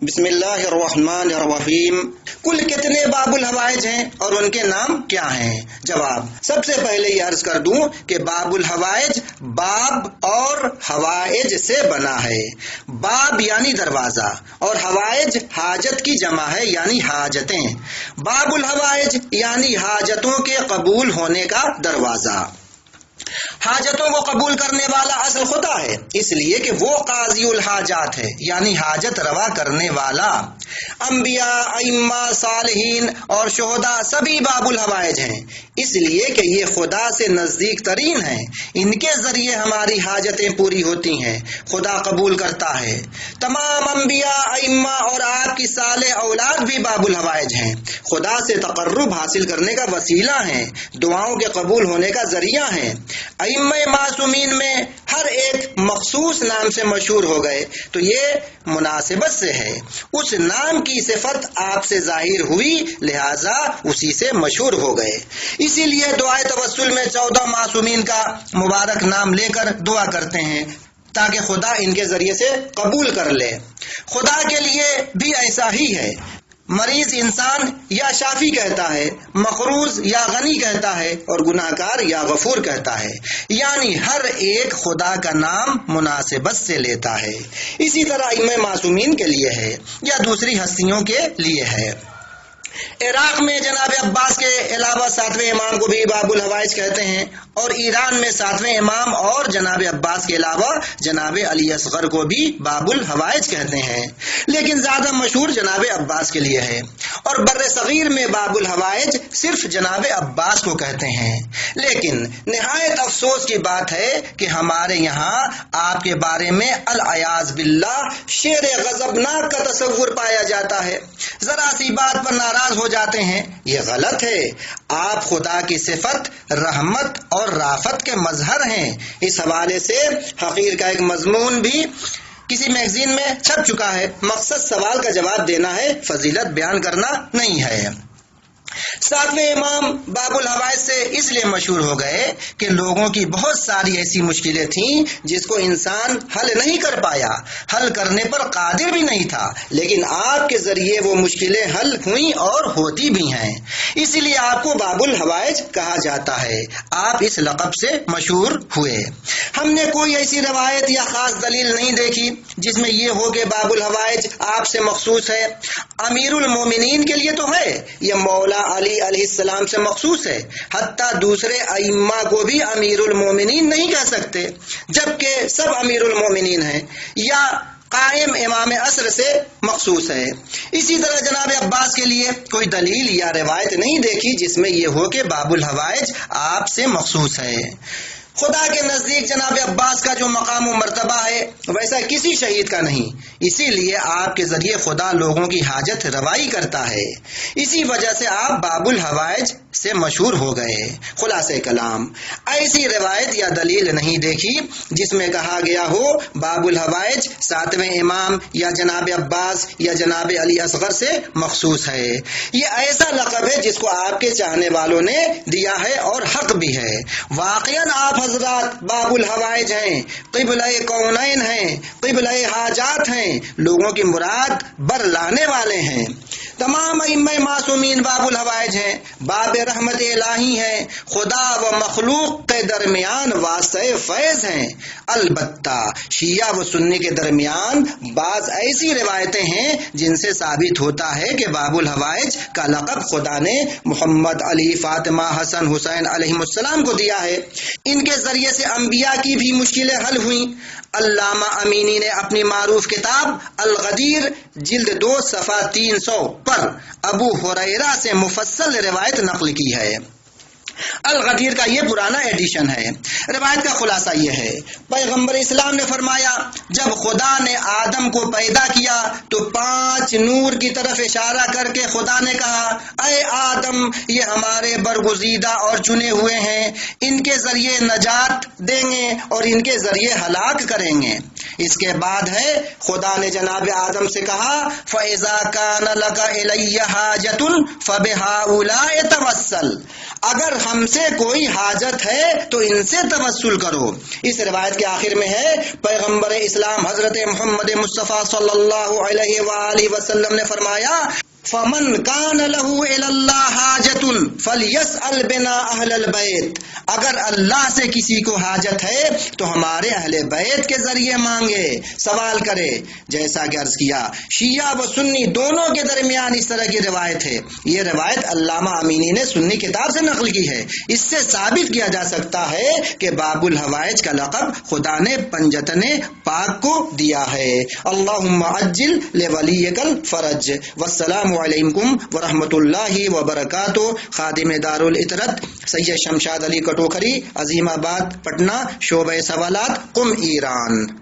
بسم اللہ الرحمن الرحیم۔ کل کتنے باب الحوائج ہیں اور ان کے نام کیا ہیں؟ جواب، سب سے پہلے یہ عرض کر دوں کہ باب الحوائج باب اور حوائج سے بنا ہے۔ باب یعنی دروازہ اور حوائج حاجت کی جمع ہے یعنی حاجتیں۔ باب الحوائج یعنی حاجتوں کے قبول ہونے کا دروازہ۔ حاجتوں کو قبول کرنے والا اصل خدا ہے، اس لیے کہ وہ قاضی الحاجات ہے یعنی حاجت روا کرنے والا۔ انبیاء، ائمہ، صالحین اور شہداء سبھی باب الحوائج ہیں، اس لیے کہ یہ خدا سے نزدیک ترین ہیں۔ ان کے ذریعے ہماری حاجتیں پوری ہوتی ہیں، خدا قبول کرتا ہے۔ تمام انبیاء، ائمہ اور آپ کی صالح اولاد بھی باب الحوائج ہیں، خدا سے تقرب حاصل کرنے کا وسیلہ ہیں، دعاؤں کے قبول ہونے کا ذریعہ ہیں۔ ائمہ معصومین میں ہر ایک مخصوص نام سے مشہور ہو گئے تو یہ مناسبت سے ہے، اس نام کی صفت آپ سے ظاہر ہوئی لہذا اسی سے مشہور ہو گئے۔ اسی لیے دعائے توسل میں 14 معصومین کا مبارک نام لے کر دعا کرتے ہیں تاکہ خدا ان کے ذریعے سے قبول کر لے۔ خدا کے لیے بھی ایسا ہی ہے، مریض انسان یا شافی کہتا ہے، مقروض یا غنی کہتا ہے اور گناہ گار یا غفور کہتا ہے، یعنی ہر ایک خدا کا نام مناسبت سے لیتا ہے۔ اسی طرح ائمہ معصومین کے لیے ہے یا دوسری ہستیوں کے لیے ہے۔ عراق میں جناب عباس کے علاوہ 7ویں امام کو بھی باب الحوائج کہتے ہیں، اور ایران میں 7ویں امام اور جناب عباس کے علاوہ جناب علی اصغر کو بھی باب الحوائج کہتے ہیں، لیکن زیادہ مشہور جناب عباس کے لیے ہے، اور بر صغیر میں باب الحوائج صرف جناب عباس کو کہتے ہیں۔ لیکن نہایت افسوس کی بات ہے کہ ہمارے یہاں آپ کے بارے میں العیاذ باللہ شیر غضبناک کا تصور پایا جاتا ہے، ذرا سی بات پر ناراض ہو جاتے ہیں، یہ غلط ہے۔ آپ خدا کی صفت رحمت اور رافت کے مظہر ہیں۔ اس حوالے سے حقیر کا ایک مضمون بھی کسی میگزین میں چھپ چکا ہے، مقصد سوال کا جواب دینا ہے، فضیلت بیان کرنا نہیں ہے۔ 7ویں امام باب الحوائج سے اس لیے مشہور ہو گئے کہ لوگوں کی بہت ساری ایسی مشکلیں تھیں جس کو انسان حل نہیں کر پایا، حل کرنے پر قادر بھی نہیں تھا، لیکن آپ کے ذریعے وہ مشکلیں حل ہوئیں اور ہوتی بھی ہیں، اسی لیے آپ کو باب الحوائج کہا جاتا ہے، آپ اس لقب سے مشہور ہوئے۔ ہم نے کوئی ایسی روایت یا خاص دلیل نہیں دیکھی جس میں یہ ہو کہ باب الحوائج آپ سے مخصوص ہے۔ امیر المومنین کے لیے تو ہے، یہ مولا علی علیہ السلام سے مخصوص ہے، حتیٰ دوسرے ائمہ کو بھی امیر المومنین نہیں کہہ سکتے جبکہ سب امیر المومنین ہیں، یا قائم امام عصر سے مخصوص ہے۔ اسی طرح جناب عباس کے لیے کوئی دلیل یا روایت نہیں دیکھی جس میں یہ ہو کہ باب الحوائج آپ سے مخصوص ہے۔ خدا کے نزدیک جناب عباس کا جو مقام و مرتبہ ہے ویسا کسی شہید کا نہیں، اسی لیے آپ کے ذریعے خدا لوگوں کی حاجت روائی کرتا ہے، اسی وجہ سے آپ باب الحوائج سے مشہور ہو گئے۔ خلاصہ کلام، ایسی روایت یا دلیل نہیں دیکھی جس میں کہا گیا ہو باب الحوائج 7ویں امام یا جناب عباس یا جناب علی اصغر سے مخصوص ہے۔ یہ ایسا لقب ہے جس کو آپ کے چاہنے والوں نے دیا ہے اور حق بھی ہے۔ واقعاً آپ حضرات باب الحوائج ہیں، قبلہ کونین ہیں، قبلہ حاجات ہیں، لوگوں کی مراد بر لانے والے ہیں۔ تمام ائمہ معصومین باب الحوائج ہیں، باب رحمت الہی ہیں، خدا و مخلوق کے درمیان واسطہ فیض ہیں۔ البتہ شیعہ و سنی کے درمیان بعض ایسی روایتیں ہیں جن سے ثابت ہوتا ہے کہ باب الحوائج کا لقب خدا نے محمد، علی، فاطمہ، حسن، حسین علیہ السلام کو دیا ہے۔ ان کے ذریعے سے انبیاء کی بھی مشکلیں حل ہوئیں۔ علامہ امینی نے اپنی معروف کتاب الغدیر جلد 2 صفحہ 300 پر ابو ہریرہ سے مفصل روایت نقل کی ہے۔ الغدیر کا یہ پرانا ایڈیشن ہے۔ روایت کا خلاصہ یہ ہے، پیغمبر اسلام نے فرمایا جب خدا نے آدم کو پیدا کیا تو 5 نور کی طرف اشارہ کر کے خدا نے کہا، اے آدم یہ ہمارے برگزیدہ اور چنے ہوئے ہیں، ان کے ذریعے نجات دیں گے اور ان کے ذریعے ہلاک کریں گے۔ اس کے بعد ہے خدا نے جناب آدم سے کہا فَإِذَا كَانَ لَكَ إِلَيَّ حَاجَةٌ فَبِهَؤُلَاءِ تَوَسَّلْ، اگر ہم سے کوئی حاجت ہے تو ان سے توسل کرو۔ اس روایت کے آخر میں ہے پیغمبر اسلام حضرت محمد مصطفیٰ صلی اللہ علیہ وآلہ وسلم نے فرمایا فَمَنْ كَانَ لَهُ إِلَى اللَّهِ حَاجَةٌ فَلْيَسْأَلْ بِنَا أَهْلَ الْبَيْتِ، اگر اللہ سے کسی کو حاجت ہے تو ہمارے اہل بیت کے ذریعے مانگے، سوال کرے۔ جیسا کہ عرض کیا شیعہ و سنی دونوں کے درمیان اس طرح کی روایت ہے۔ یہ روایت علامہ امینی نے سنی کتاب سے نقل کی ہے۔ اس سے ثابت کیا جا سکتا ہے کہ باب الحوائج کا لقب خدا نے پنجتن پاک کو دیا ہے۔ اللہم عجل لولیک الفرج۔ والسلام علیکم ورحمۃ اللہ وبرکاتہ۔ خادم دار الاطرت سید شمشاد علی کٹوکھری، عظیم آباد، پٹنہ، شعبہ سوالات، قم ایران۔